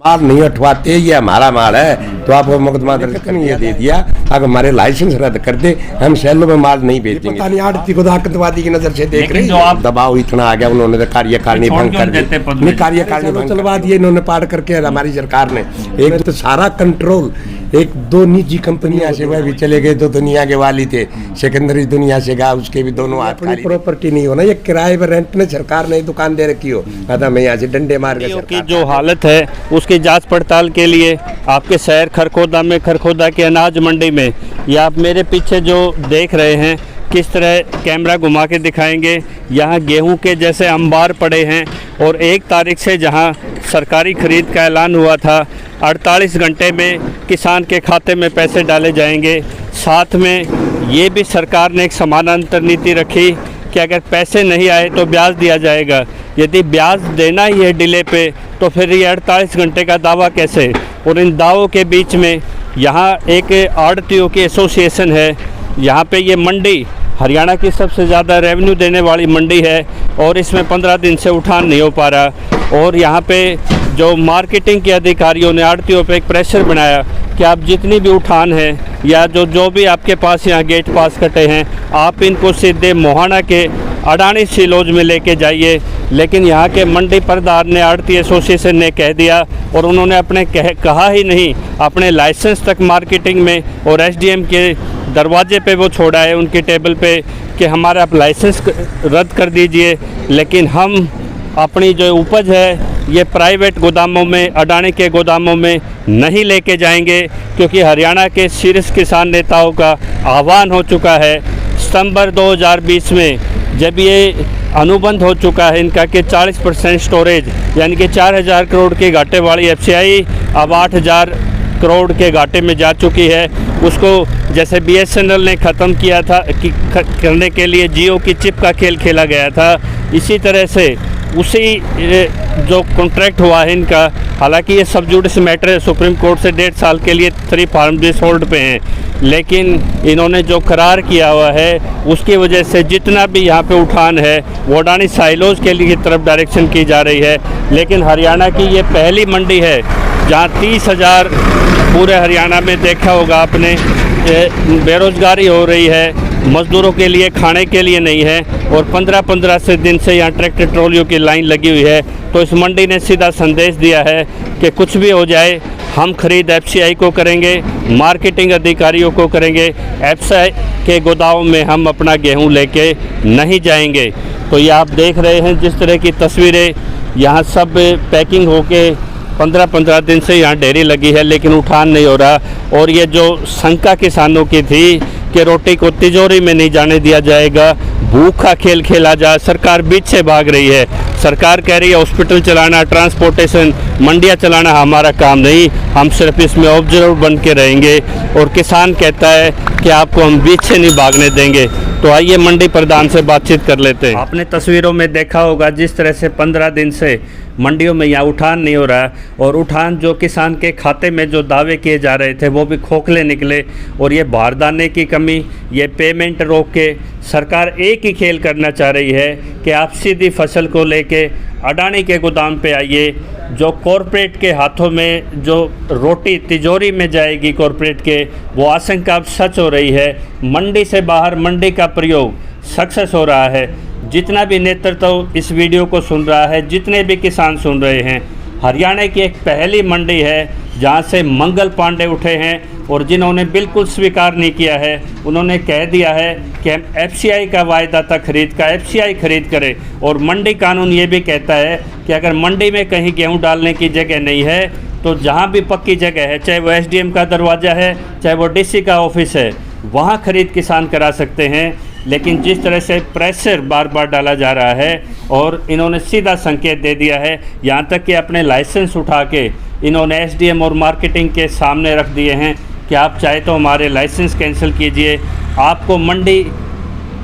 माल नहीं उठवाते, ये हमारा माल है तो आपको मुकदमा दर्ज करके ये दे दिया। अगर हमारे लाइसेंस रद्द कर दे, हम शहरों में माल नहीं बेचेंगे। पता नहीं आड़ती को आतंकवादी की नजर से देख रहे हैं। आप दबाव इतना आ गया, उन्होंने कार्यकारिणी भंग कर दी, कार्यकारिणी भंग चलवा दिए इन्होंने पार करके हमारी सरकार ने। एक तो सारा कंट्रोल एक दो निजी कंपनियां से वह भी चले गए, तो दुनिया के वाली थे, सेकेंडरी दुनिया से गया, उसके भी दोनों हाथ खाली। प्रॉपर्टी नहीं होना, ये किराए पर रेंट में सरकार ने दुकान दे रखी हो, अदा मैं यहाँ से डंडे मार के की जो हालत है उसकी जांच पड़ताल के लिए आपके शहर खरखोदा में, खरखोदा के अनाज मंडी में, या आप मेरे पीछे जो देख रहे हैं किस तरह कैमरा घुमा के दिखाएंगे, यहाँ गेहूं के जैसे अंबार पड़े हैं। और 1 तारीख से जहाँ सरकारी खरीद का ऐलान हुआ था, 48 घंटे में किसान के खाते में पैसे डाले जाएंगे। साथ में ये भी सरकार ने एक समानांतर नीति रखी कि अगर पैसे नहीं आए तो ब्याज दिया जाएगा। यदि ब्याज देना ही है डिले पे, तो फिर ये 48 घंटे का दावा कैसे। और इन दावों के बीच में यहाँ एक आड़तियों की एसोसिएशन है, यहाँ पे ये मंडी हरियाणा की सबसे ज़्यादा रेवेन्यू देने वाली मंडी है और इसमें 15 दिन से उठान नहीं हो पा रहा। और यहाँ पे जो मार्केटिंग के अधिकारियों ने आड़तियों पे एक प्रेशर बनाया कि आप जितनी भी उठान है या जो भी आपके पास यहाँ गेट पास कटे हैं, आप इनको सीधे मोहाना के अडानी सिलोज में लेके जाइए। लेकिन यहाँ के मंडी प्रधान ने, आड़ती एसोसिएशन ने कह दिया, और उन्होंने अपने कहा ही नहीं, अपने लाइसेंस तक मार्केटिंग में और एसडीएम के दरवाजे पे वो छोड़ा है उनकी टेबल पे कि हमारा आप लाइसेंस रद्द कर दीजिए। लेकिन हम अपनी जो उपज है ये प्राइवेट गोदामों में, अडानी के गोदामों में नहीं लेके जाएंगे, क्योंकि हरियाणा के शीर्ष किसान नेताओं का आह्वान हो चुका है। सितंबर 2020 में जब ये अनुबंध हो चुका है इनका कि 40% स्टोरेज, यानी कि 4000 करोड़ के घाटे वाली एफसीआई अब 8000 करोड़ के घाटे में जा चुकी है। उसको जैसे बीएसएनएल ने ख़त्म किया था करने के लिए जियो की चिप का खेल खेला गया था, इसी तरह से उसी जो कॉन्ट्रैक्ट हुआ है इनका, हालांकि ये सब जुडिस मैटर है, सुप्रीम कोर्ट से 1.5 साल के लिए 3 फार्म बेस होल्ड पे हैं, लेकिन इन्होंने जो करार किया हुआ है उसकी वजह से जितना भी यहाँ पे उठान है वो अडानी साइलोज के लिए तरफ डायरेक्शन की जा रही है। लेकिन हरियाणा की ये पहली मंडी है जहाँ 30,000 पूरे हरियाणा में देखा होगा आपने बेरोज़गारी हो रही है, मज़दूरों के लिए खाने के लिए नहीं है, और 15-15 से दिन से यहाँ ट्रैक्टर ट्रॉलियों की लाइन लगी हुई है। तो इस मंडी ने सीधा संदेश दिया है कि कुछ भी हो जाए हम खरीद एफसीआई को करेंगे, मार्केटिंग अधिकारियों को करेंगे, एफसीआई के गोदामों में हम अपना गेहूं लेके नहीं जाएंगे। तो ये आप देख रहे हैं जिस तरह की तस्वीरें, यहाँ सब पैकिंग होके 15-15 दिन से यहाँ ढेरी लगी है लेकिन उठान नहीं हो रहा। और ये जो शंका किसानों की थी कि रोटी को तिजोरी में नहीं जाने दिया जाएगा, भूखा खेल खेला जा, सरकार बीच से भाग रही है। सरकार कह रही है हॉस्पिटल चलाना, ट्रांसपोर्टेशन, मंडियाँ चलाना हमारा काम नहीं, हम सिर्फ इसमें ऑब्जर्वर बन के रहेंगे। और किसान कहता है कि आपको हम बीच से नहीं भागने देंगे। तो आइए मंडी प्रधान से बातचीत कर लेते हैं। आपने तस्वीरों में देखा होगा जिस तरह से 15 दिन से मंडियों में यहाँ उठान नहीं हो रहा, और उठान जो किसान के खाते में जो दावे किए जा रहे थे वो भी खोखले निकले। और ये बारदाने की कमी, ये पेमेंट रोक के सरकार एक ही खेल करना चाह रही है कि आप सीधी फसल को लेके अडानी के गोदाम पे आइए। जो कॉरपोरेट के हाथों में जो रोटी तिजोरी में जाएगी कॉरपोरेट के, वो आशंका अब सच हो रही है। मंडी से बाहर मंडी का प्रयोग सक्सेस हो रहा है। जितना भी नेतृत्व इस वीडियो को सुन रहा है, जितने भी किसान सुन रहे हैं, हरियाणा की एक पहली मंडी है जहां से मंगल पांडे उठे हैं और जिन्होंने बिल्कुल स्वीकार नहीं किया है। उन्होंने कह दिया है कि हम एफसीआई का वायदा था खरीद का, एफसीआई खरीद करें। और मंडी कानून ये भी कहता है कि अगर मंडी में कहीं गेहूं डालने की जगह नहीं है तो जहां भी पक्की जगह है, चाहे वो एसडीएम का दरवाज़ा है, चाहे वो डीसी का ऑफिस है, वहाँ खरीद किसान करा सकते हैं। लेकिन जिस तरह से प्रेशर बार बार डाला जा रहा है और इन्होंने सीधा संकेत दे दिया है, यहाँ तक कि अपने लाइसेंस उठा के इन्होंने एसडीएम और मार्केटिंग के सामने रख दिए हैं कि आप चाहे तो हमारे लाइसेंस कैंसिल कीजिए, आपको मंडी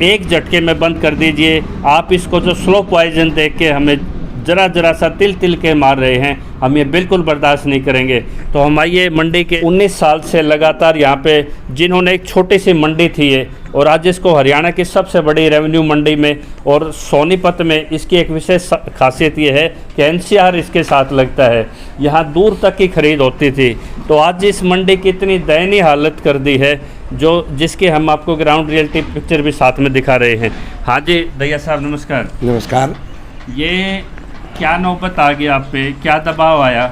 एक झटके में बंद कर दीजिए, आप इसको जो स्लो पॉइजन देख के हमें जरा जरा सा तिल तिल के मार रहे हैं। हम ये बिल्कुल बर्दाश्त नहीं करेंगे। तो हम आइए मंडी के 19 साल से लगातार यहाँ पे जिन्होंने एक छोटी सी मंडी थी ये, और आज इसको हरियाणा की सबसे बड़ी रेवेन्यू मंडी में और सोनीपत में इसकी एक विशेष खासियत ये है कि एनसीआर इसके साथ लगता है, यहाँ दूर तक की खरीद होती थी। तो आज इस मंडी की इतनी दयनीय हालत कर दी है जो जिसके हम आपको ग्राउंड रियलिटी पिक्चर भी साथ में दिखा रहे हैं। हाँ जी दैया साहब नमस्कार। नमस्कार। ये क्या नौबत आ गई आप पे, क्या दबाव आया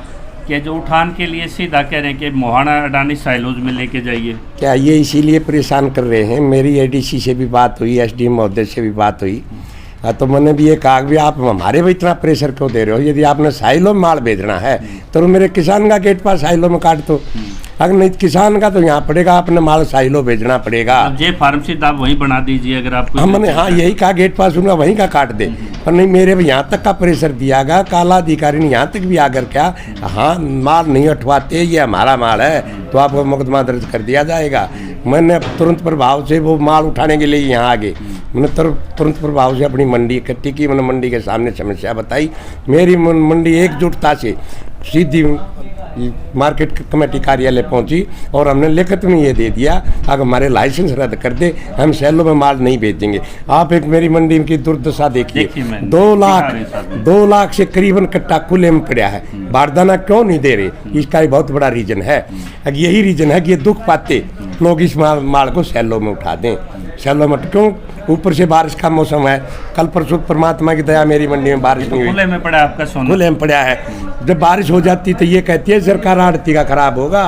कि जो उठान के लिए सीधा कह रहे हैं कि मोहाना अडानी साइलोज में लेके जाइए? क्या ये इसीलिए परेशान कर रहे हैं? मेरी एडीसी से भी बात हुई, एसडीएम महोदय से भी बात हुई। तो मैंने भी ये कहा कि आप हमारे भी इतना प्रेशर क्यों दे रहे हो? यदि आपने साइलो में माल भेजना है तो मेरे किसान का गेट पास साइलो में काट दो। अगर नहीं किसान का तो यहाँ पड़ेगा, अपने माल साइलो भेजना पड़ेगा। जे फार्मेसी आप वहीं बना दीजिए अगर आपको। हमने हाँ यही कहा गेट पास उनका वहीं का काट दे, पर नहीं मेरे भी यहाँ तक का प्रेशर दिया गया। काला अधिकारी ने यहाँ तक भी आकर क्या हाँ माल नहीं उठवाते, ये हमारा माल है तो आपको मुकदमा दर्ज कर दिया जाएगा। मैंने तुरंत प्रभाव से वो माल उठाने के लिए यहाँ आ गए। मैंने तुरंत प्रभाव से अपनी मंडी इकट्ठी की। मैंने मंडी के सामने समस्या बताई। मेरी मंडी एकजुटता से सीधी मार्केट कमेटी कार्यालय पहुंची और हमने लिखित में ये दे दिया अगर हमारे लाइसेंस रद्द कर दे हम शैलों में माल नहीं बेचेंगे। आप एक मेरी मंडी की दुर्दशा देखिए, 2 लाख से करीबन कट्टा खुले में पड़ा है। बारदाना क्यों नहीं दे रहे? इसका एक बहुत बड़ा रीजन है। यही रीजन है कि ये दुख पाते लोग इस माल को शैलों में उठा दें। शैलों में क्यों? ऊपर से बारिश का मौसम है। कल परसों परमात्मा की दया मेरी मंडी में बारिश नहीं हुई, खुले में पड़ा आपका सोना, खुले में पड़ा है। जब बारिश हो जाती तो ये कहती है सरकार आड़ती का खराब होगा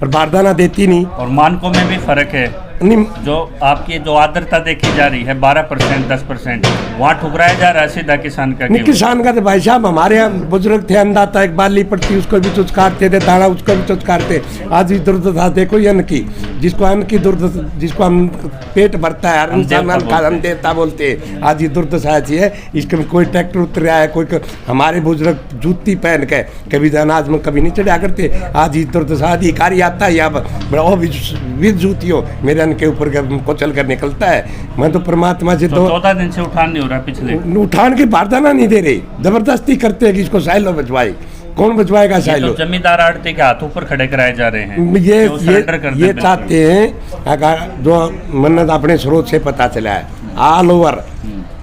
और बारदाना देती नहीं। और मानकों में भी फर्क है। जो आपकी जो आर्द्रता देखी जा रही है 12% 10%, वहाँ ठुकराया जा रहा है सीधा किसान का। नहीं किसान का तो भाई साहब हमारे यहाँ बुजुर्ग थे, अंदाता एक बाली पड़ती उसको भी चुचकारते थे, दाना उसको भी चुचकारते। आज इस दुर्दशा देखो अन्न की, जिसको अन्न की दुर्दशा, जिसको हम पेट भरता है हम देवता बोलते हैं। आज ये दुर्दशा ऐसी है, इसके में कोई ट्रैक्टर उतर रहा है, कोई हमारे बुजुर्ग जूती पहन के कभी अनाज में कभी नहीं चढ़ा करते। आज ये दुर्दशा अधिकारी आता है यहाँ विद जूतियों मेरे के ऊपर कुचल कर निकलता है। मैं तो परमात्मा से 14 दिन से उठान नहीं हो रहा, पिछले उठान के बारदाना नहीं दे रहे, जबरदस्ती करते हैं कि इसको साइलो बचवाए। कौन बचवाएगा साइलो? तो जमींदार आड़ती के हाथों पर खड़े कराए जा रहे हैं। ये चाहते हैं। अगर जो मन्नत अपने स्रोत से पता चला है ऑल ओवर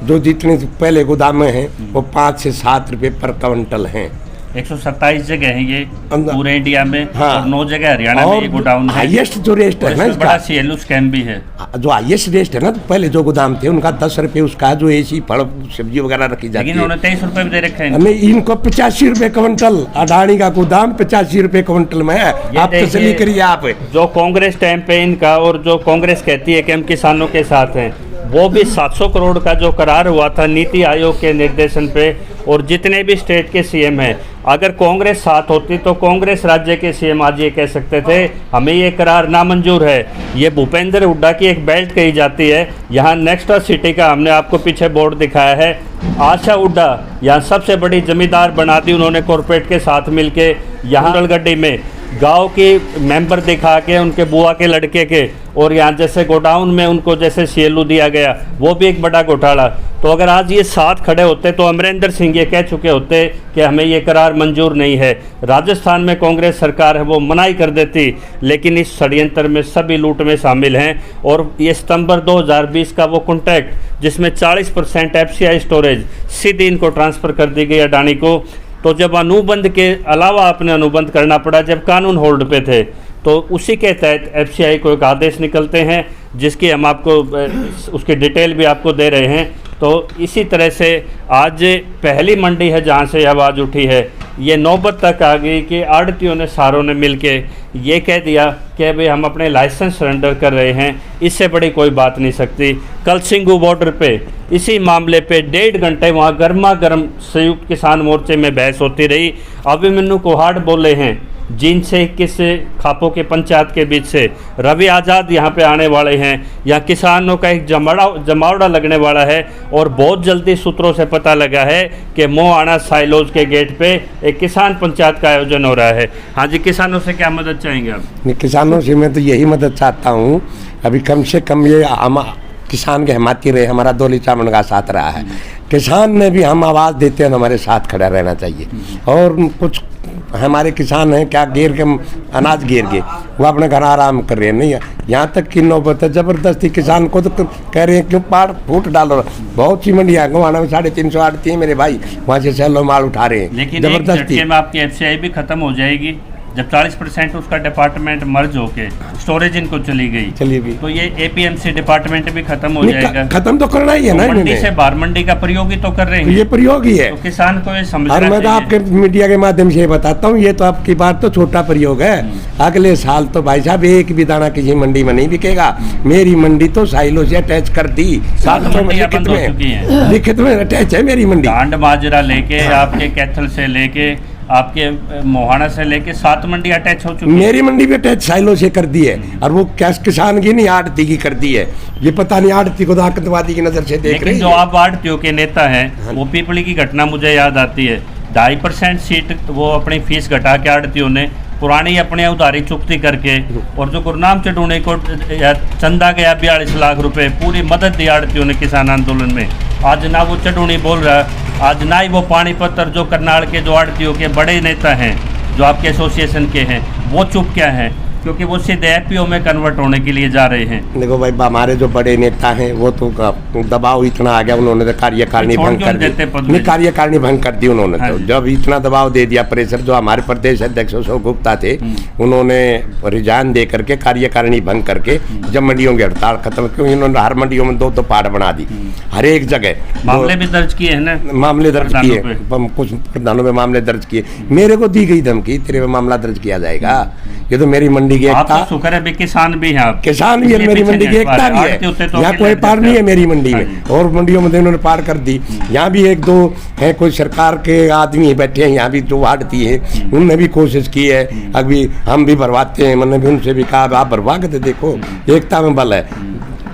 जो जितने पहले गोदाम में हैं वो 5 से 7 रुपए पर क्विंटल हैं। 127 जगह है ये पूरे इंडिया में। हाँ। और 9 जगह हरियाणा में ये गोडाउन है। हाईएस्ट जो रेस्ट है ना इसका, बड़ा सीएलयू स्कैम भी है। जो हाईएस्ट रेस्ट है ना, तो पहले जो गोदाम थे उनका 10 रुपए उसका जो ऐसी फल सब्जी वगैरह रखी जाती है, लेकिन उन्होंने 23 रुपए भी दे रखे हैं। नहीं इनको 85 रुपए क्विंटल, अडानी का गोदाम 85 रुपए क्विंटल में है। आप तसल्ली करिए। आप जो कांग्रेस टाइम पे इनका और जो कांग्रेस कहती है कि हम किसानों के साथ हैं, वो भी 700 करोड़ का जो करार हुआ था नीति आयोग के निर्देशन पे, और जितने भी स्टेट के सीएम हैं, अगर कांग्रेस साथ होती तो कांग्रेस राज्य के सीएम आज ये कह सकते थे हमें ये करार नामंजूर है। ये भूपेंद्र हुड्डा की एक बेल्ट कही जाती है। यहाँ नेक्स्ट सिटी का हमने आपको पीछे बोर्ड दिखाया है। आशा हुड्डा यहाँ सबसे बड़ी जमींदार बना दी उन्होंने कॉरपोरेट के साथ मिलके। यहाँ गलगड्डी में गांव के मेंबर दिखा के उनके बुआ के लड़के के, और यहाँ जैसे गोडाउन में उनको जैसे सीएलयू दिया गया, वो भी एक बड़ा घोटाला। तो अगर आज ये साथ खड़े होते तो अमरिंदर सिंह ये कह चुके होते कि हमें ये करार मंजूर नहीं है। राजस्थान में कांग्रेस सरकार है वो मनाही कर देती, लेकिन इस षड्यंत्र में सभी लूट में शामिल हैं। और ये सितंबर 2020 का वो कॉन्ट्रैक्ट जिसमें 40% एफसीआई स्टोरेज सीधी इनको ट्रांसफ़र कर दी गई अडानी को। तो जब अनुबंध के अलावा आपने अनुबंध करना पड़ा, जब कानून होल्ड पे थे, तो उसी के तहत एफसीआई को एक आदेश निकलते हैं जिसकी हम आपको उसकी डिटेल भी आपको दे रहे हैं। तो इसी तरह से आज पहली मंडी है जहाँ से आवाज़ उठी है। ये नौबत तक आ गई कि आड़तियों ने सारों ने मिलके ये कह दिया कि भाई हम अपने लाइसेंस सरेंडर कर रहे हैं, इससे बड़ी कोई बात नहीं सकती। कल सिंगू बॉर्डर पे इसी मामले पे 1.5 घंटे वहाँ गर्मा गर्म संयुक्त किसान मोर्चे में बहस होती रही। अभिमन्यु कोहाड़ बोले हैं जींद से 21 खापों के पंचायत के बीच से रवि आज़ाद यहाँ पे आने वाले हैं। यहाँ किसानों का एक जमावड़ा लगने वाला है और बहुत जल्दी सूत्रों से पता लगा है कि मोहाना साइलोज के गेट पे एक किसान पंचायत का आयोजन हो रहा है। हाँ जी, किसानों से क्या मदद चाहेंगे आप? किसानों से मैं तो यही मदद चाहता हूँ, अभी कम से कम ये किसान के हिमाती रहे, हमारा डोली चामन का साथ रहा है। किसान ने भी हम आवाज़ देते हैं तो हमारे साथ खड़ा रहना चाहिए। और कुछ हमारे किसान हैं क्या गिर के अनाज गिर गए, वो अपने घर आराम कर रहे हैं। नहीं, यहाँ तक कि नौबत है ज़बरदस्ती किसान को तो कह रहे हैं क्यों पाड़ फूट डालो। बहुत सी मंडियाँ गोवाना में 350 आड़ती है मेरे भाई, वहाँ से सैलो माल उठा रहे हैं लेकिन जबरदस्ती। में आपकी एफसीआई भी खत्म हो जाएगी जब 40% उसका डिपार्टमेंट मर्ज होके स्टोरेज इनको चली गई, तो ये एपीएमसी डिपार्टमेंट भी खत्म हो जाएगा। खत्म तो करना ही है ना, मंडी से बाहर मंडी का प्रयोग ही तो कर रहे हैं, ये प्रयोग ही है। तो किसान को ये समझना और मैं तो आपके मीडिया के माध्यम से ये बताता हूँ, ये तो आपकी बात तो छोटा प्रयोग है। अगले साल तो भाई साहब एक भी दाना किसी मंडी में नहीं बिकेगा। मेरी मंडी तो साइलो से अटैच कर दी, लिखित में अटैच है मेरी मंडी। डांड माजरा लेके आपके कैथल से लेके आपके मोहाना से लेके 7 मंडी अटैच हो चुकी है। मेरी मंडी भी अटैच साइलो से कर दी है, और वो कैश किसान की नहीं आड़ती की कर दी है। ये पता नहीं आड़ती को तो आतंकवादी की नजर से देख रहे हैं। जो आप आड़तियों के नेता हैं, वो पीपली की घटना मुझे याद आती है। 2.5% सीट वो अपनी फीस घटा के आड़तियों ने पुरानी अपने उधारी चुकती करके, और जो गुरनाम चढ़ूने को चंदा गया 42 लाख रुपए, पूरी मदद दी आड़तियों ने किसान आंदोलन में। आज ना वो चढ़ूनी बोल रहा, आज ना ही वो पानीपत और जो करनाल के जो आड़तियों के बड़े नेता हैं, जो आपके एसोसिएशन के हैं, वो चुप क्या हैं, क्योंकि वो सीधे एपीओ में कन्वर्ट होने के लिए जा रहे हैं। देखो भाई, हमारे जो बड़े नेता हैं वो तो दबाव इतना आ गया, उन्होंने तो कार्यकारिणी भंग कर दी। नहीं, कार्यकारिणी भंग कर दी उन्होंने। तो जब इतना दबाव दे दिया, प्रेशर, जो हमारे प्रदेश अध्यक्ष अशोक गुप्ता थे, उन्होंने रिजाइन दे करके कार्यकारिणी भंग करके जब मंडियों की हड़ताल खत्म, क्योंकि उन्होंने हर मंडियों में 2 पार्ट बना दी, हर एक जगह मामले भी दर्ज किए हैं ना, मामले दर्ज किए, कुछ प्रधानों में मामले दर्ज किए। मेरे को दी गई धमकी, तेरे पे मामला दर्ज किया जाएगा। ये तो मेरी मंडी की एकता, तो शुक्र है भी किसान भी हैं, किसान भी है, मेरी मंडी की एकता भी है। यहाँ कोई पार नहीं है मेरी मंडी में, और मंडियों में उन्होंने पार कर दी। यहाँ भी 1-2 है, कोई सरकार के आदमी बैठे हैं यहाँ भी जो आड़ती है, उनने भी कोशिश की है। अभी हम भी भरवाते हैं, मैंने भी उनसे भी कहा आप भरवा के दे, देखो एकता में बल है।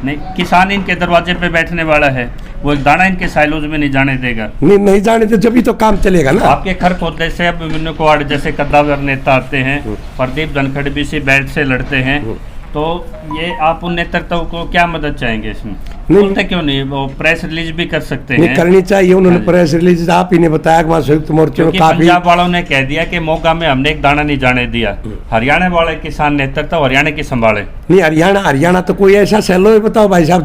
नहीं, किसान इनके दरवाजे पे बैठने वाला है, वो एक दाना इनके साइलोज में नहीं जाने देगा। नहीं जाने दे, जब ही तो काम चलेगा ना। आपके खरखोदे से अब विभिन्न को जैसे कद्दावर नेता आते हैं, प्रदीप धनखड़ भी इसी बैठ से लड़ते हैं, तो ये आप उन नेतृत्व को क्या मदद चाहेंगे इसमें? बोलते क्यों नहीं? वो प्रेस रिलीज भी कर सकते हैं, करनी चाहिए। उन्होंने प्रेस रिलीज, आप ही ने बताया कि वहाँ संयुक्त मोर्चे में काफी, पंजाब वालों ने कह दिया कि मोगा में हमने एक दाना नहीं जाने दिया। हरियाणा वाले किसान नेतृत्व हरियाणा की संभाले नहीं। हरियाणा तो कोई ऐसा सैलो है, बताओ भाई साहब,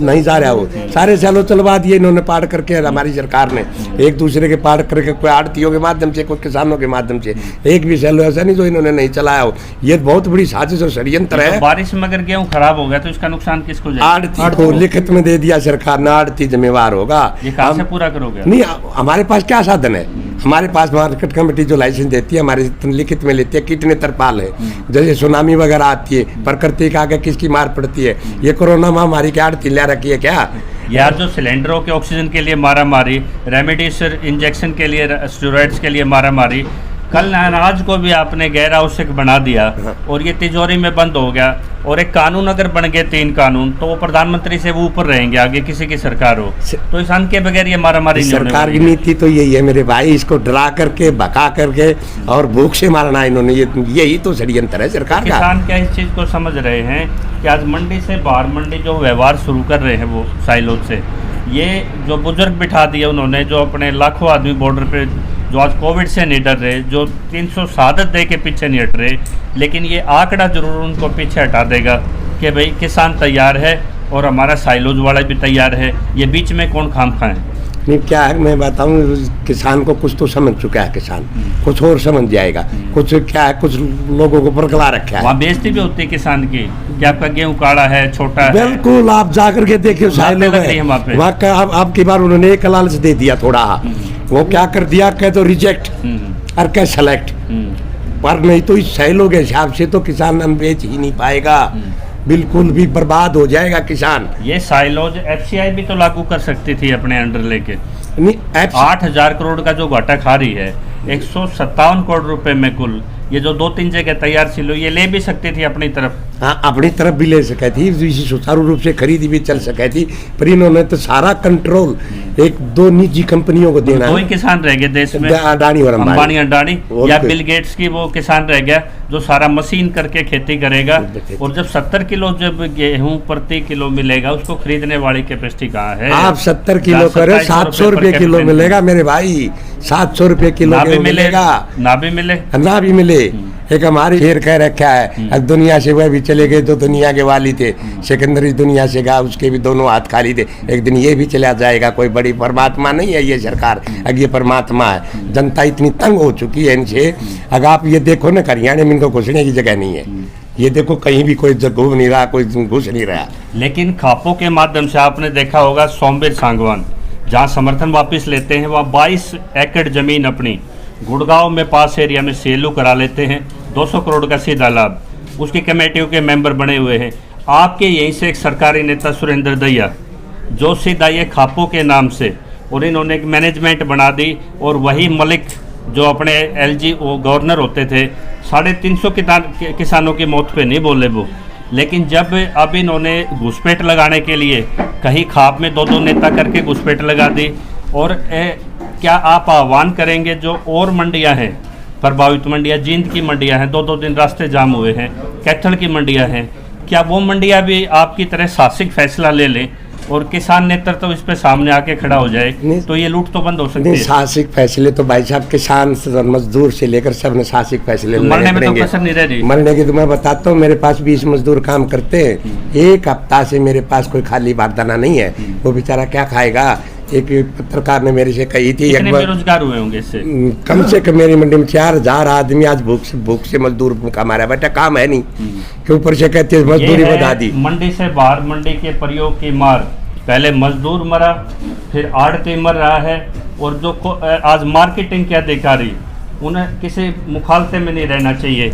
नहीं जा रहा वो, सारे सैलो चलवा दिए इन्होंने पार करके। हमारी सरकार ने एक दूसरे के पार करके, कोई आड़तियों के माध्यम से, कोई किसानों के माध्यम से, एक भी सैलो ऐसा नहीं जो इन्होंने नहीं चलाया हो। ये बहुत बड़ी साजिश और षड्यंत्र है। बारिश में अगर गेहूँ खराब हो गया तो इसका नुकसान किसको जाएगा? आड़ती को लिखित में दे दिया सरकार ने, आड़ती जिम्मेवार होगा। ये कहाँ से पूरा करोगे? नहीं, हमारे पास क्या साधन है? हमारे पास मार्केट कमेटी जो लाइसेंस देती है, हमारे लिखित में लेती है। कितने तरपाल है, जैसे सुनामी वगैरह आती है, प्रकृति का आगे किसकी मार पड़ती है? ये कोरोना महामारी की आड़ती ला रखी है क्या? यार, जो सिलेंडरों के ऑक्सीजन के लिए मारा मारी, रेमडेसिविर इंजेक्शन के लिए, स्टेरॉइड्स के लिए मारा मारी, कल अनाज को भी आपने गैर आवश्यक बना दिया और ये तिजोरी में बंद हो गया। और एक कानून अगर बन गए 3 कानून, तो वो प्रधानमंत्री से वो ऊपर रहेंगे, आगे किसी की सरकार हो। तो किसान के बगैर ये मारामारी नहीं होने वाली। सरकार की नीति तो यही है मेरे भाई, इसको डरा करके, भगा करके और भूख से मारना इन्होंने, यही तो षड्यंत्र है सरकार का। किसान क्या इस चीज़ को समझ रहे हैं कि आज मंडी से बाहर मंडी जो व्यवहार शुरू कर रहे हैं वो साइलोज से, ये जो बुजुर्ग बिठा दिए उन्होंने, जो अपने लाखों आदमी बॉर्डर पे जो आज कोविड से नहीं डर रहे, जो 300 शहादत दे के पीछे नहीं हट रहे, लेकिन ये आंकड़ा जरूर उनको पीछे हटा देगा कि भाई किसान तैयार है और हमारा साइलोज वाला भी तैयार है। ये बीच में कौन खाम खाए? नहीं, क्या है मैं बताऊं, किसान को कुछ तो समझ चुका है, किसान कुछ और समझ जाएगा। कुछ क्या है, कुछ लोगों को बरकला रखा है। वहाँ बेइज्जती भी होती है किसान की कि आपका गेहूँ काला है, छोटा है। बिल्कुल, आप जाकर के देखिए साइलो में, वहाँ का आपकी बार उन्होंने एक लालच दे दिया थोड़ा, वो क्या कर दिया, कह तो रिजेक्ट और कह सेलेक्ट, पर नहीं तो इस सैलो के हिसाब से तो किसान अन्न बेच ही नहीं पाएगा, बिल्कुल भी बर्बाद हो जाएगा किसान। ये साइलोज एफसीआई भी तो लागू कर सकती थी अपने अंडर लेके। नहीं, 8,000 करोड़ का जो घाटा खा रही है, 157 करोड़ रुपए में कुल, ये जो 2-3 जगह तैयार सिलो, ये ले भी सकती थी अपनी तरफ। हाँ अपनी तरफ भी ले सके थी, इसी सुचारू रूप से खरीदी भी चल सके थी, पर इन्होंने तो सारा कंट्रोल एक दो निजी कंपनियों को देना। दो ही किसान रह गए देश में, अडानी और अंबानी अडानी, या बिल गेट्स की वो किसान रह गया जो सारा मशीन करके खेती करेगा। और जब 70 किलो जब गेहूं प्रति किलो मिलेगा, उसको खरीदने वाली कैपेसिटी कहाँ है? आप 70 किलो करे 700 रुपए किलो मिलेगा मेरे भाई, 700 रुपए किलो मिलेगा, ना भी मिले। एक हमारी शेर कह रखा है, अब दुनिया से वह भी चले गए तो दुनिया के वाली थे, सिकंदर इस दुनिया से गया उसके भी दोनों हाथ खाली थे, एक दिन ये भी चला जाएगा। कोई बड़ी परमात्मा नहीं है ये सरकार, अब ये परमात्मा है। जनता इतनी तंग हो चुकी है इनसे, अगर आप ये देखो ना हरियाणा में इनको घुसने की जगह नहीं है, ये देखो कहीं भी कोई घूम नहीं रहा, कोई घुस नहीं रहा। लेकिन खापों के माध्यम से आपने देखा होगा सोमवीर सांगवान जहाँ समर्थन वापस लेते हैं, वहाँ 22 एकड़ जमीन अपनी गुड़गांव में पास एरिया में सेलू करा लेते हैं, 200 करोड़ का सीधा लाभ, उसकी कमेटियों के मेंबर बने हुए हैं। आपके यहीं से एक सरकारी नेता सुरेंद्र दैया जो सीधा ये खापों के नाम से, और इन्होंने एक मैनेजमेंट बना दी, और वही मलिक जो अपने LG वो गवर्नर होते थे, 350 किसानों की मौत पे नहीं बोले वो, लेकिन जब अब इन्होंने घुसपैठ लगाने के लिए कहीं खाप में 2-2 नेता करके घुसपैठ लगा दी। और क्या आप आह्वान करेंगे जो और मंडियां हैं, प्रभावित मंडियां, जींद की मंडियां हैं, 2-2 दिन रास्ते जाम हुए हैं, कैथल की मंडियां हैं, क्या वो मंडियां भी आपकी तरह साहसिक फैसला ले लें और किसान नेतृत्व तो इस पे सामने आके खड़ा हो जाए, तो ये लूट तो बंद हो सकती है? साहसिक फैसले तो भाई साहब किसान से मजदूर से लेकर सब ने साहसिक फैसले तो मरने में तो कसर नहीं रह रही। मरने की तो मैं बताता हूँ, मेरे पास 20 मजदूर काम करते हैं, एक हफ्ता से मेरे पास कोई खाली बारदाना नहीं है, वो बेचारा क्या खाएगा। एक पत्रकार ने मेरे से कही थी, कितने बेरोजगार हुए होंगे इससे? कम से कम मेरी मंडी में 4000 आदमी आज भूख से मजदूर कमा रहा है, बेटा काम है नहीं के ऊपर से कहते हैं मजदूरी बढ़ा दी। मंडी से बाहर मंडी के प्रयोग की मार, पहले मजदूर मरा, फिर आड़ती मर रहा है, और जो आज मार्केटिंग के अधिकारी, उन्हें किसी मुखालते में नहीं रहना चाहिए।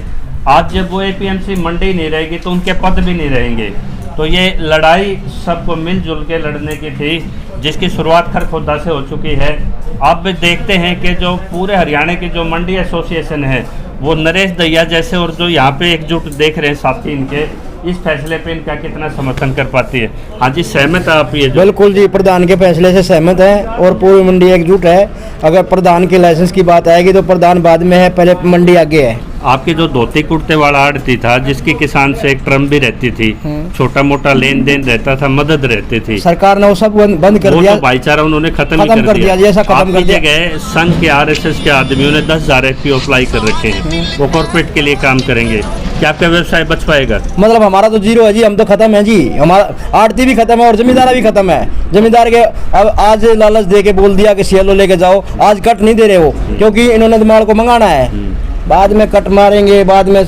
आज जब वो APMC मंडी नहीं रहेगी तो उनके पद भी नहीं रहेंगे। तो ये लड़ाई सबको मिलजुल के लड़ने की थी, जिसकी शुरुआत खरखोदा से हो चुकी है। अब देखते हैं कि जो पूरे हरियाणा की जो मंडी एसोसिएशन है, वो नरेश दैया जैसे और जो यहाँ पे एकजुट देख रहे हैं साथी इनके, इस फैसले पे इनका कितना समर्थन कर पाती है? हाँ जी, सहमत है आप? ये बिल्कुल जी, प्रधान के फैसले से सहमत है और पूरी मंडी एकजुट है। अगर प्रधान के लाइसेंस की बात आएगी तो प्रधान बाद में है, पहले मंडी आगे है। आपके जो धोती कुर्ते वाला आड़ती था, जिसकी किसान से एक ट्रम भी रहती थी, छोटा मोटा लेन देन रहता था, मदद रहती थी, सरकार ने वो सब बंद कर दिया। तो भाईचारा उन्होंने खत्म कर दिया। जैसा खत्म कर दिया गए संघ के RSS के आदमियों ने 10,000 FPO अप्लाई कर रखे हैं, वो कॉर्पोरेट के लिए काम करेंगे। क्या आपका व्यवसाय बच पाएगा? मतलब हमारा तो जीरो है जी, हम तो खत्म है जी, हमारा आड़ती भी खत्म है और जमींदार भी खत्म है। जमींदार के अब आज लालच दे के बोल दिया कि CLO लेके जाओ, आज कट नहीं दे रहे वो, क्योंकि इन्होंने माल को मंगाना है, बाद में कट मारेंगे, बाद में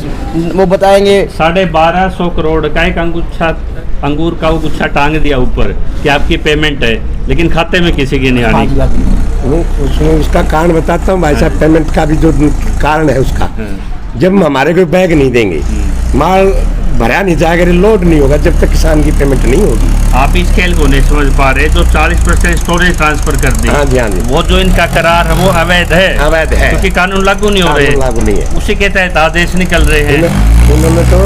वो बताएंगे। 1250 करोड़ का एक अंगूर का वो गुच्छा टांग दिया ऊपर कि आपकी पेमेंट है, लेकिन खाते में किसी की नहीं आनी। उसमें उसका कारण बताता हूँ भाई साहब, पेमेंट का भी जो कारण है उसका, जब हमारे कोई बैग नहीं देंगे, माल भरा नहीं जाएगा, लोड नहीं होगा, जब तक किसान की पेमेंट नहीं होगी। आप इस खेल को नहीं समझ पा रहे, जो 40% स्टोरेज ट्रांसफर कर दी, हाँ जी, हाँ जी, वो जो इनका करार है वो अवैध है, अवैध है, क्योंकि कानून लागू नहीं हो रहे, लागू नहीं है, उसी के तहत आदेश निकल रहे हैं। उन्होंने तो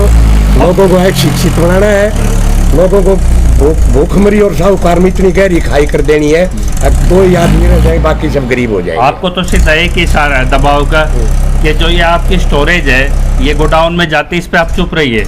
लोगों को एक शिक्षित बनाना है, लोगों को भूखमरी और साहूकार में इतनी गहरी खाई कर देनी है, अब 2 ही आदमी रह जाए, बाकी सब गरीब हो जाए। आपको तो सीधा एक ही इशारा है दबाव का, कि जो ये आपकी स्टोरेज है, ये गोडाउन में जाती, इस पे आप चुप रहिए।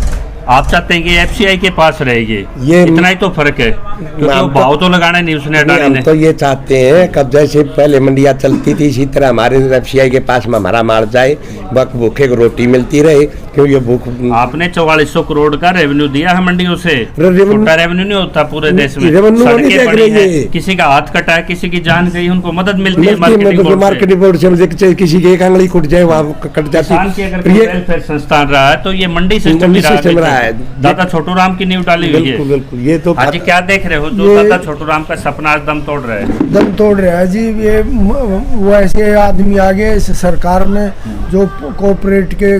आप चाहते हैं कि FCI के पास रहेगी, ये इतना ही तो फर्क है, क्योंकि वो भाव तो लगाना नहीं उसने, अडानी ने। तो ये चाहते हैं कब जैसे पहले मंडियाँ चलती थी, इसी तरह हमारे FCI के पास में हमारा माल जाए, भूखे को रोटी मिलती रहे, क्यों ये भूख। आपने 4400 करोड़ का रेवेन्यू दिया है मंडियों से, छोटा रेवेन्यू नहीं होता पूरे देश में, सड़कें बनी है, किसी का हाथ कटा है, किसी की जान गई, उनको मदद मिलती है मार्केटिंग बोर्ड से, किसी की एक आंगली कट जाए वहाँ कट जाती है। अगर वेलफेयर संस्थान रहा है तो ये मंडी सिस्टम रहा है। दादा छोटू राम की नींव डाली हुई है। बिल्कुल, ये तो आज क्या देख रहे हो, जो दादा छोटू राम का सपना आज दम तोड़ रहा है, दम तोड़ रहा है जी। ये वैसे आदमी आगे सरकार ने जो कोऑपरेट के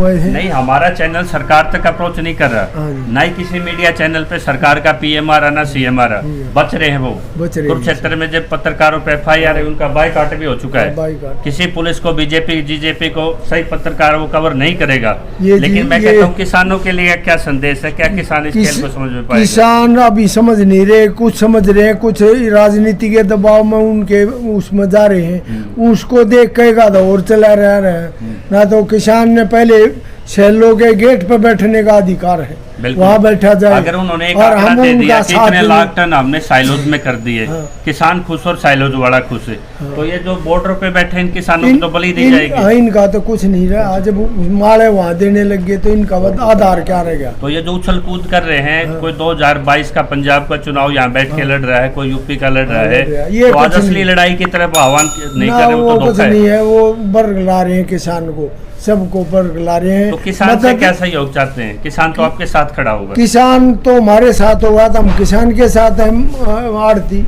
नहीं, हमारा चैनल सरकार तक अप्रोच नहीं कर रहा, ना ही किसी मीडिया चैनल पे सरकार का PM आ ना CM आ रहा, बच रहे हैं वो। कुरुक्षेत्र में जब पत्रकारों पे FIR है, उनका बाइकाट भी हो चुका है, किसी पुलिस को, BJP GJP को सही पत्रकार वो कवर नहीं करेगा। लेकिन मैं कहता हूँ किसानों के लिए क्या संदेश है, क्या किसान इस खेल को समझ में पाएगा? किसान अभी समझ नहीं रहे, कुछ समझ रहे हैं, कुछ राजनीति के दबाव में उनके उसमें जा रहे हैं, उसको देख कहेगा तो और चला रहा है। ना तो किसान ने पहले शैलों के गेट पर बैठने का अधिकार है, वहाँ बैठा जाए। अगर उन्होंने एक और आंकड़ा हम दे दिया उनका कि साथ इतने दें। लाख टन हमने साइलोज में कर दिए, हाँ। किसान खुश और साइलोज वाला खुश है, तो ये जो बॉर्डर पे बैठे इन किसानों को तो बलि दी जाएगी। इनका तो कुछ नहीं रहा, जब माले वहाँ देने लग गए तो इनका आधार क्या रहेगा? तो ये जो उछल कूद कर रहे हैं, कोई 2022 का पंजाब का चुनाव यहाँ बैठ के लड़ रहा है, कोई यूपी का लड़ रहा है, ये तो आज कुछ असली नहीं। लड़ाई की तरफ आह्वान नहीं ना कर रहे, वो वो तो कुछ धोखा नहीं है। है, वो वर्ग ला रहे हैं किसान को, सबको वर्ग ला रहे हैं। तो किसान से क्या सहयोग चाहते हैं? किसान तो आपके साथ खड़ा होगा। किसान तो हमारे साथ होगा, तो हम किसान के साथ हैं, हम आड़ती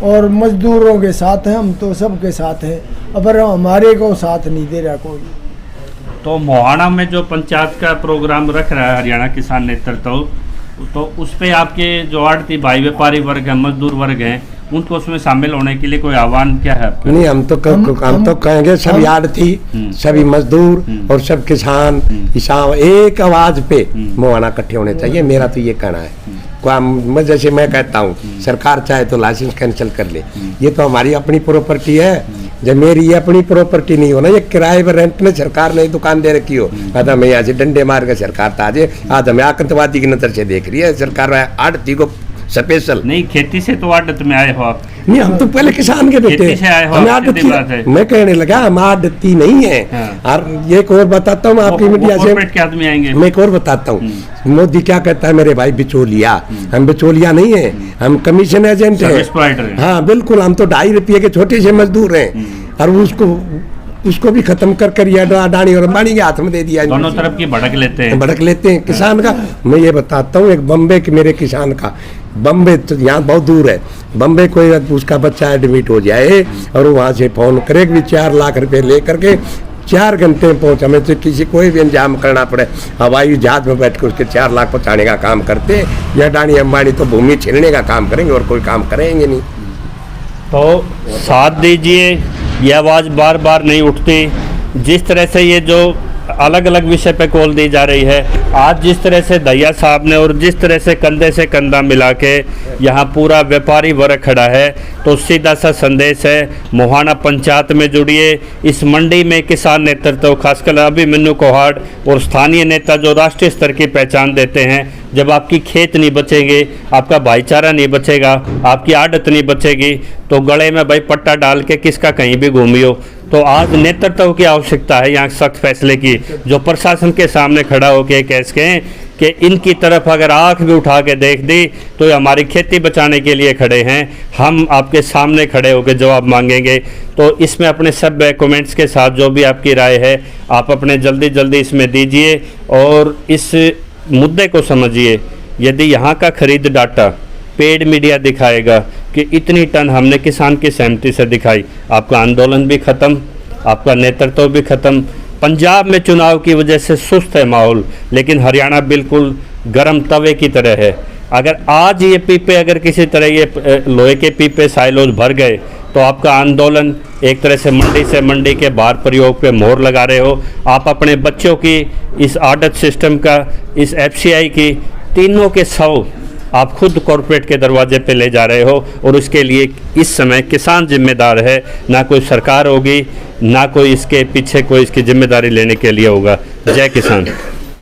और मजदूरों के साथ हैं, हम तो सबके साथ हैं। अब हमारे को साथ नहीं दे रहा कोई। तो मोहाना में जो पंचायत का प्रोग्राम रख रहा है हरियाणा किसान नेतृत्व, तो उस पे आपके जो आड़ती भाई व्यापारी वर्ग है, मजदूर वर्ग हैं, उनको उसमें शामिल होने के लिए कोई आह्वान क्या है आपका? नहीं, हम तो कहेंगे सभी आड़ती, सभी मजदूर और सब किसान एक आवाज पे मोहाना इकट्ठे होने चाहिए। मेरा तो ये कहना है। जैसे मैं कहता हूँ, सरकार चाहे तो लाइसेंस कैंसिल कर ले, ये तो हमारी अपनी प्रॉपर्टी है। जब मेरी ये अपनी प्रॉपर्टी नहीं हो ना, ये किराए पर रेंट में सरकार ने दुकान दे रखी हो, आज हमें यहाँ से डंडे मार के सरकार आज हमें आतंकवादी की नजर से देख रही है सरकार। आड़ती को स्पेशल नहीं, खेती से तो आड़त में आए हो आप? नहीं, हम तो पहले किसान के बेटे, खेती से आए हो, हमें सीधी बात है। मैं कहने लगा हम आड़ती नहीं है। हाँ। और एक और बताता हूँ आपकी मीडिया से, कॉर्पोरेट के आदमी आएंगे। मैं एक और बताता हूँ, मोदी क्या कहता है मेरे भाई, बिचौलिया। हम बिचौलिया नहीं है, हम कमीशन एजेंट सर्विस है। प्रोवाइडर हैं। हाँ बिल्कुल, हम तो 2.5 रुपये के छोटे से मजदूर हैं, और उसको भी खत्म कर ये अडानी और अंबानी के हाथ में दे दिया। दोनों तरफ की भड़क लेते हैं। भड़क लेते हैं किसान का। मैं ये बताता हूँ, एक बम्बे के मेरे किसान का, बम्बे तो यहाँ बहुत दूर है, बम्बे कोई उसका बच्चा एडमिट हो जाए और वहाँ से फोन करे भी 4 लाख रुपए ले करके 4 घंटे में पहुँच, हमें तो किसी कोई भी इंतजाम करना पड़े, हवाई जहाज में बैठ कर उसके 4 लाख पहुँचाने का काम करते। या अडानी अंबानी तो भूमि छीनने का काम करेंगे और कोई काम करेंगे नहीं। तो साथ दीजिए, ये आवाज़ बार बार नहीं उठती। जिस तरह से ये जो अलग अलग विषय पे कॉल दी जा रही है, आज जिस तरह से दैया साहब ने और जिस तरह से कंधे से कंधा मिला के यहाँ पूरा व्यापारी वर्ग खड़ा है, तो सीधा सा संदेश है, मोहाना पंचायत में जुड़िए। इस मंडी में किसान नेतृत्व, खासकर अभिमन्यु कोहाड़ और स्थानीय नेता जो राष्ट्रीय स्तर की पहचान देते हैं, जब आपकी खेत नहीं बचेंगे, आपका भाईचारा नहीं बचेगा, आपकी आदत नहीं बचेगी, तो गले में भाई पट्टा डाल के किसका कहीं भी घूमियो। तो आज नेतृत्व की आवश्यकता है यहाँ सख्त फैसले की, जो प्रशासन के सामने खड़ा होकर कह सकें कि इनकी तरफ अगर आंख भी उठा के देख दी तो ये हमारी खेती बचाने के लिए खड़े हैं, हम आपके सामने खड़े होकर जवाब मांगेंगे। तो इसमें अपने सब कमेंट्स के साथ जो भी आपकी राय है, आप अपने जल्दी इसमें दीजिए और इस मुद्दे को समझिए। यदि यहाँ का खरीद डाटा पेड मीडिया दिखाएगा कि इतनी टन हमने किसान की सहमति से दिखाई, आपका आंदोलन भी ख़त्म, आपका नेतृत्व भी ख़त्म। पंजाब में चुनाव की वजह से सुस्त है माहौल, लेकिन हरियाणा बिल्कुल गर्म तवे की तरह है। अगर आज ये पीपे, अगर किसी तरह ये लोहे के पीपे साइलोज भर गए, तो आपका आंदोलन एक तरह से मंडी के बाहर प्रयोग पे मोहर लगा रहे हो। आप अपने बच्चों की इस आदत सिस्टम का, इस FCI की, तीनों के 100 आप खुद कॉरपोरेट के दरवाजे पे ले जा रहे हो, और उसके लिए इस समय किसान जिम्मेदार है, ना कोई सरकार होगी, ना कोई इसके पीछे कोई इसकी जिम्मेदारी लेने के लिए होगा। जय किसान।